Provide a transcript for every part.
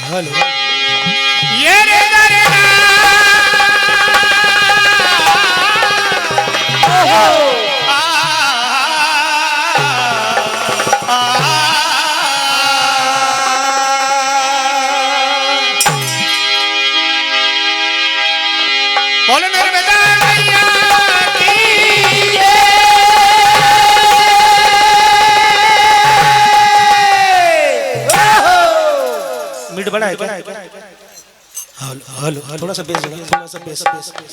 Hello ये रे दरे ना बोलो मेरे बेटा भैया की मिड बड़ा है क्या? हेलो हेलो थोड़ा सा बेस जगह, थोड़ा सा बेस बेस बेस।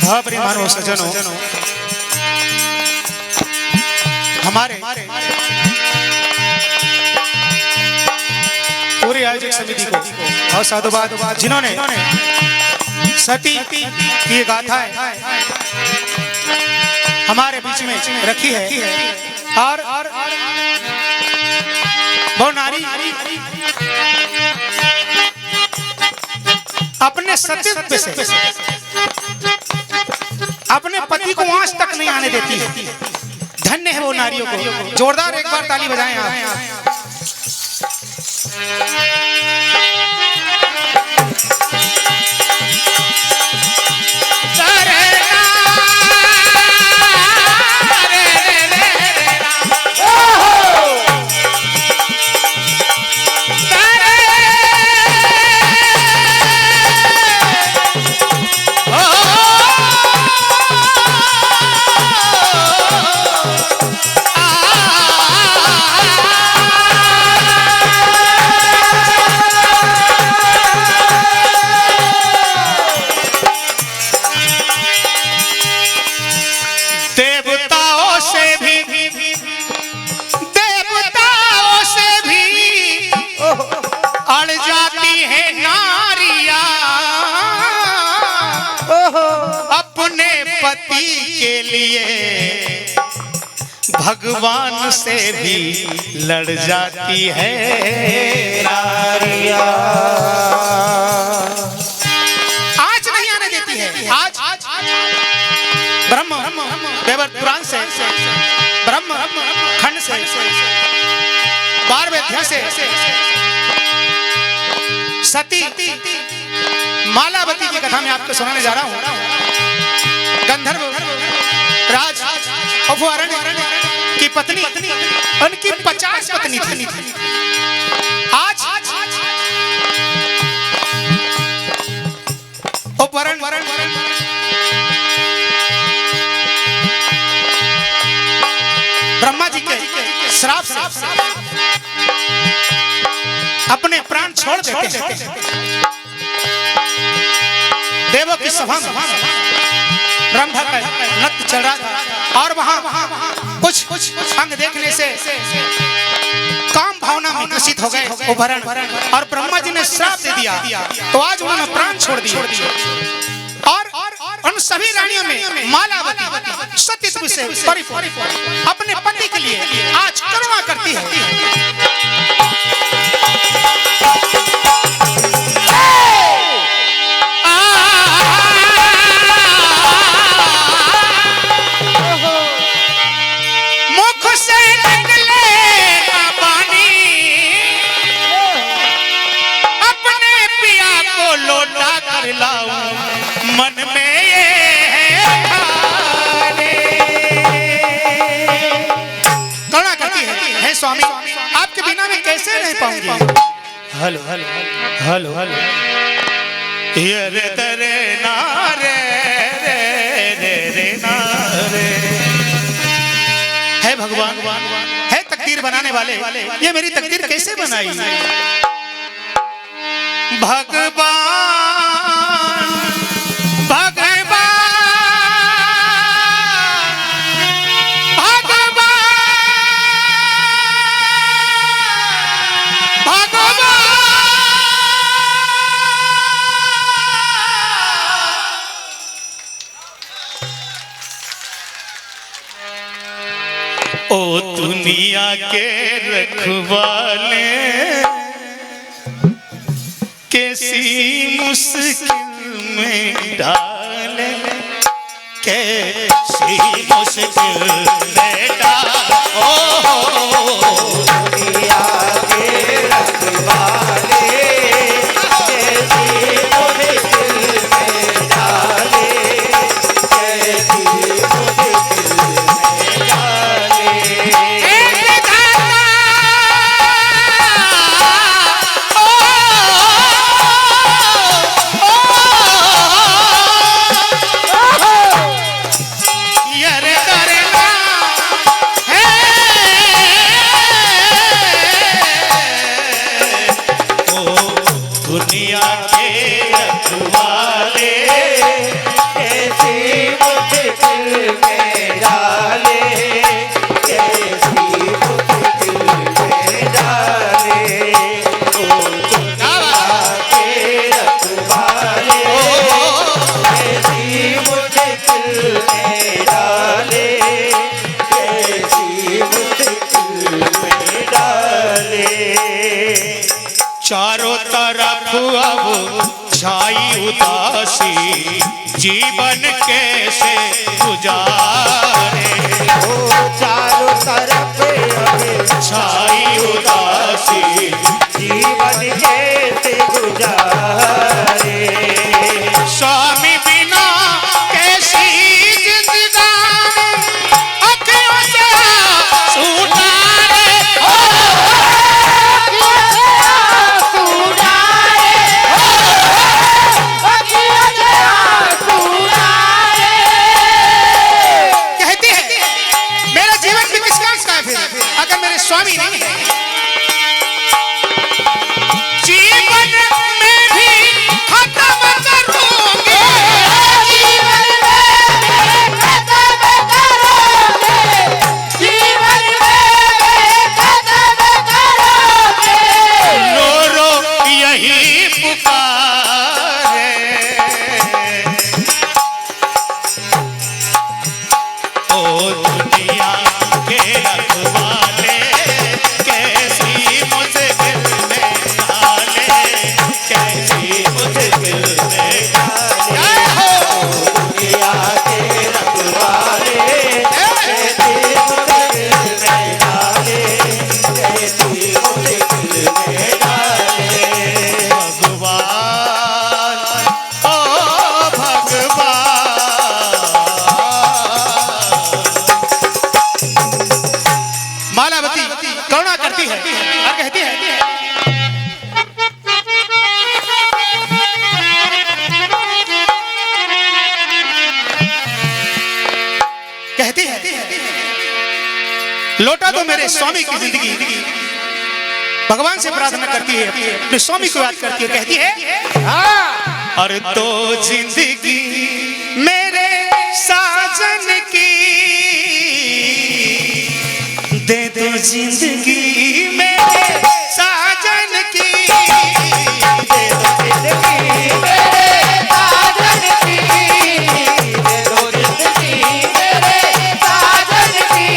हाँ प्रियमानों सज्जनों, हमारे पूरी आयोजक समिति को बहुत साधुवाद जिन्होंने सती की गाथाएं हमारे बीच में रखी है और वो नारी अपने सतीत्व से अपने पति को आंच तक नहीं आने देती है। धन्य है वो नारियों को। जोरदार एक बार ताली बजाएं आप। पति के लिए भगवान से भी लड़ जाती है नारियां। आज नहीं आने देती है। आज ब्रह्म पुराण से ब्रह्म खंड से 12वें अध्याय से सती मालावती की कथा मैं आपको सुनाने जा रहा हूँ। गंधर्व राज अपहरण की पत्नी उनकी 50 पत्नी थी। आज अपहरण ब्रह्मा जी के श्राप से अपने प्राण छोड़ देते हैं। देवों की सभा में ब्रह्मा का नृत्य चल रहा था और वहां कुछ अंग देखने से काम भावना में ग्रसित हो गए अपहरण और ब्रह्मा जी ने श्राप दे दिया। तो आज उन्होंने प्राण छोड़ दिए और उन सभी रानियों में मालावती सतीत्व से परिपूर्ण अपने पति के लिए आज करुणा करती है। मन में ये करुणा करती है स्वामी, आपके बिना मैं कैसे रह पाऊंगी। हेलो हेलो हेलो हेलो ये रे तेरे नारे रे रे रे नारे। है भगवान है तकदीर बनाने वाले, ये मेरी तकदीर कैसे बनाई भगवान। ओ दुनिया के रखवाले कैसी मुश्किल में डाले, कैसी मुश्किल में डाले। ओ दुनिया के रखवाले कैसी मुश्किल में डाले, कैसी मुश्किल में डाले। दुनिया के रखवाले कैसी मुश्किल में डाले, कैसी मुश्किल में डाले। ओ दुनिया के रखवाले कैसी मुश्किल में डाले, कैसी मुश्किल में डाले। चारों तरफ अब छाई उदासी, जीवन कैसे गुजारे। ओ चारों तरफ छाई उदासी, जीवन कैसे गुजारे। स्वामी बिना कैसी जिंदगानी, अखियों से आंसू उतारे। कहती है मेरा जीवन भी किस काम का है फिर अगर मेरे स्वामी नहीं है। जीवन में भी खत्म करूंगी, जीवन में खत्म करोगे, जीवन में खत्म करोगे। रो रो यही पुकार है। ओ दुनिया के रखवाले कैसी मुश्किल में डाले, कैसी मुश्किल में डाले। दुनिया के रखवाले कैसी मुश्किल में डाले, कैसी मुश्किल में डाले। भगवान ओ भगवान। मालावती करुणा करती है और कहती है कहती है लौटा दो मेरे स्वामी की जिंदगी। भगवान से प्रार्थना करती है, अपने स्वामी को याद करती है, कहती है और तो जिंदगी मेरे साजन की दे दो, जिंदगी मेरे साजन की दे दो, जिंदगी मेरे साजन की, दे दो जिंदगी मेरे साजन की।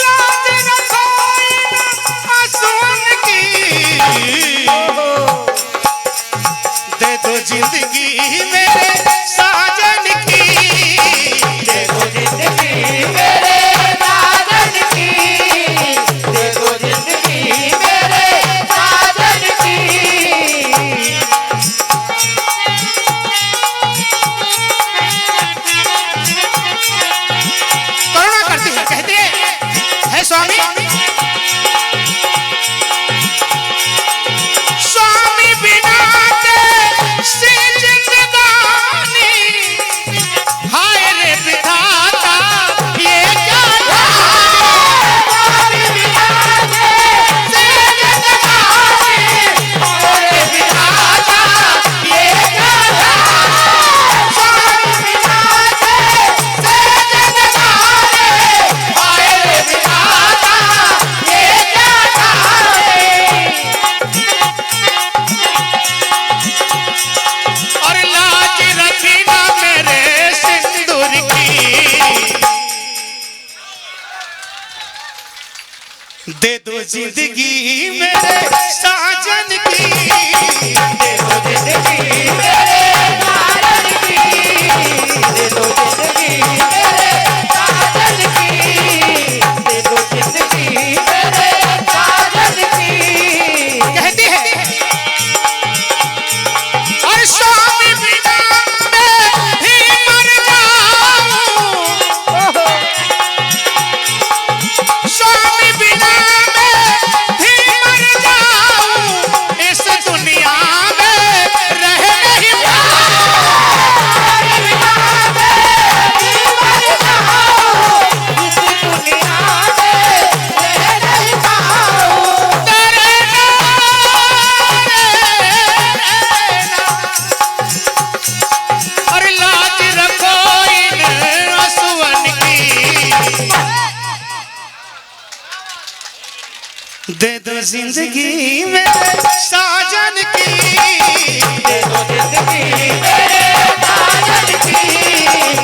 लाज न कोई मासूम की दे दो, जिंदगी मेरे साजन की दे दो जिंदगी दे दो जिंदगी मेरे साजन की, दे दो जिंदगी मेरे साजन की, दे दो जिंदगी मेरे साजन की, दे दो जिंदगी मेरे साजन की। कहती है और स्वामी बिना मैं ही मर जाऊं, स्वामी बिना मैं ही मर जाऊं, इस दुनिया में रह नहीं और लाज रखो इन आंसुओं की, दे दो जिंदगी मेरे साजन की, दे दो जिंदगी मेरे साजन की,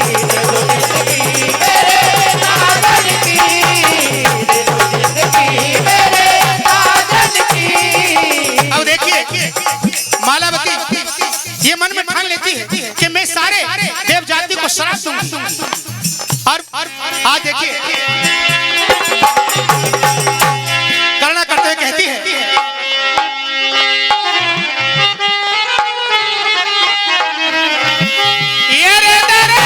दे दो जिंदगी मेरे साजन की, दे दो जिंदगी मेरे साजन की। अब देखिए मालावती ये मन में ठान लेती है कि मैं सारे देव जाति को श्राप दूंगी, और आज देखिए करना करते हुए कहती है ये रे दरे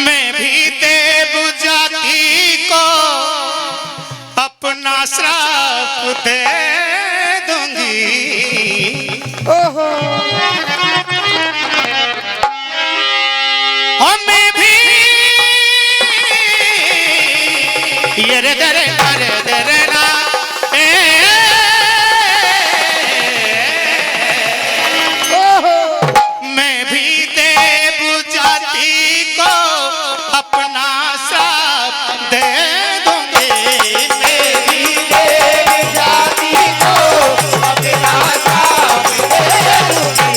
मैं भी देव जाति को अपना श्राप दे दूंगी, और मैं भी ये रे दरे दरे ना मैं भी देव जाति को अपना श्राप दे दूंगी, मेरी देव जाति को अपना श्राप दे दूंगी,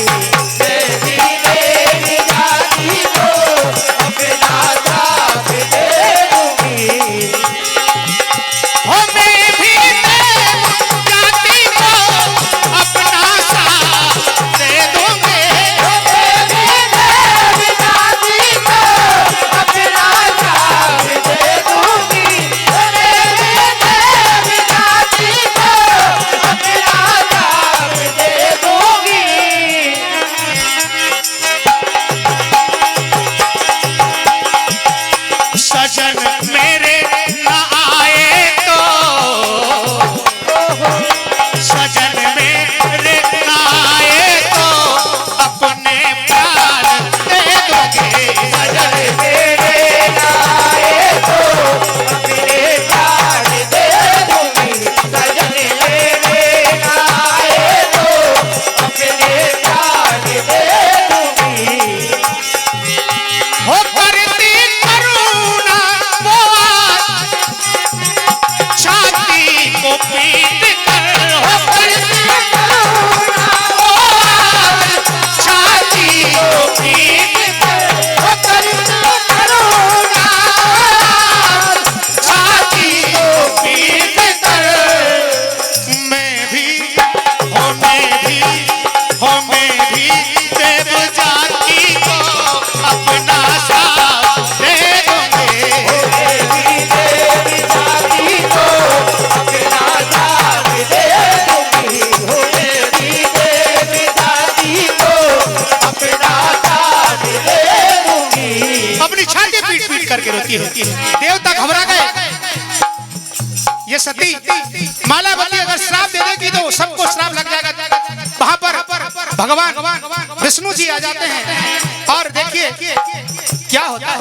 मेरी देव जाति को अपना श्राप दे दूंगी। हो मैं भी देव जाति को अपना श्राप दे दूंगी, मेरी देव जाति को अपना श्राप दे दूंगी, मेरी देव जाति को अपना श्राप दे दूंगी। सजन मेरे न आए तो, सजन मेरे न आए तो अपने प्राण दे दोगे, सजन मेरे आए तो अपने प्राण दे दूंगी, सजन मेरे आए तो अपने प्राण दे दूंगी। हो करती करुणा वो आज छाती को पीट कर, हो करती करुणा वो आज छाती को पीट कर, हो करती करुणा छाती को पीट कर, मैं भी देव जाति को अपना श्राप दे दूंगी, मेरी देव जाति को अपना श्राप दे दूंगी, मेरी देव जाति को अपना श्राप दे दूंगी। अपनी छाती पीट पीट करके रोती है। देवता घबरा गए, ये सती मालावती अगर श्राप दे देगी तो सबको श्राप लग जाएगा। वहां पर भगवान विष्णु जी आ जाते हैं और देखिए क्या होता है।